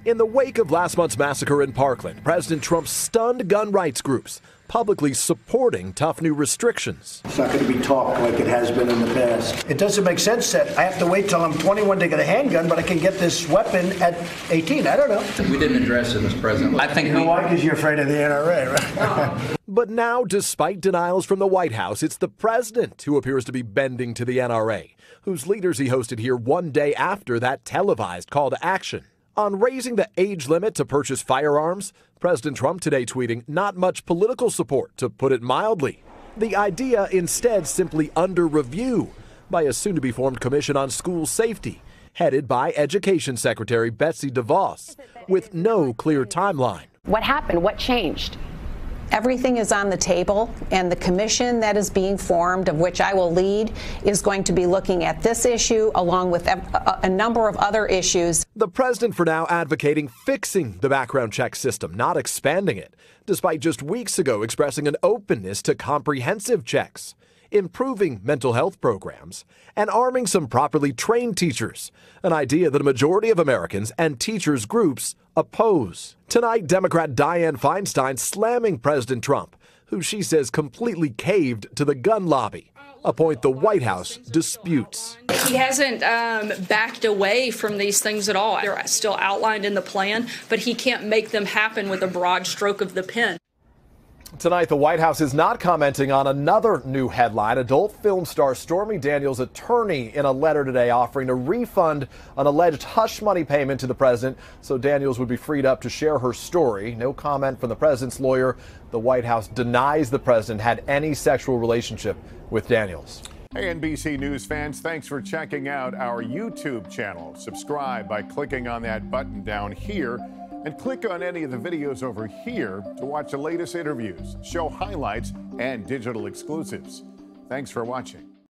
In the wake of last month's massacre in Parkland, President Trump stunned gun rights groups, publicly supporting tough new restrictions. It's not going to be talk like it has been in the past. It doesn't make sense that I have to wait till I'm 21 to get a handgun, but I can get this weapon at 18. I don't know. We didn't address it, Mr. President. I think why? Because you're afraid of the NRA, right? But now, despite denials from the White House, it's the president who appears to be bending to the NRA, whose leaders he hosted here one day after that televised call to action. On raising the age limit to purchase firearms, President Trump today tweeting not much political support, to put it mildly. The idea instead simply under review by a soon-to-be-formed Commission on School Safety, headed by Education Secretary Betsy DeVos, with no clear timeline. What happened? What changed? Everything is on the table, and the commission that is being formed, of which I will lead, is going to be looking at this issue along with a number of other issues. The president for now advocating fixing the background check system, not expanding it, despite just weeks ago expressing an openness to comprehensive checks, improving mental health programs, and arming some properly trained teachers, an idea that a majority of Americans and teachers groups oppose. Tonight, Democrat Dianne Feinstein slamming President Trump, who she says completely caved to the gun lobby, a point the White House disputes. He hasn't backed away from these things at all. They're still outlined in the plan, but he can't make them happen with a broad stroke of the pen. Tonight, the White House is not commenting on another new headline. Adult film star Stormy Daniels' attorney in a letter today offering to refund an alleged hush money payment to the president so Daniels would be freed up to share her story. No comment from the president's lawyer. The White House denies the president had any sexual relationship with Daniels. Hey, NBC News fans, thanks for checking out our YouTube channel. Subscribe by clicking on that button down here. And click on any of the videos over here to watch the latest interviews, show highlights, and digital exclusives. Thanks for watching.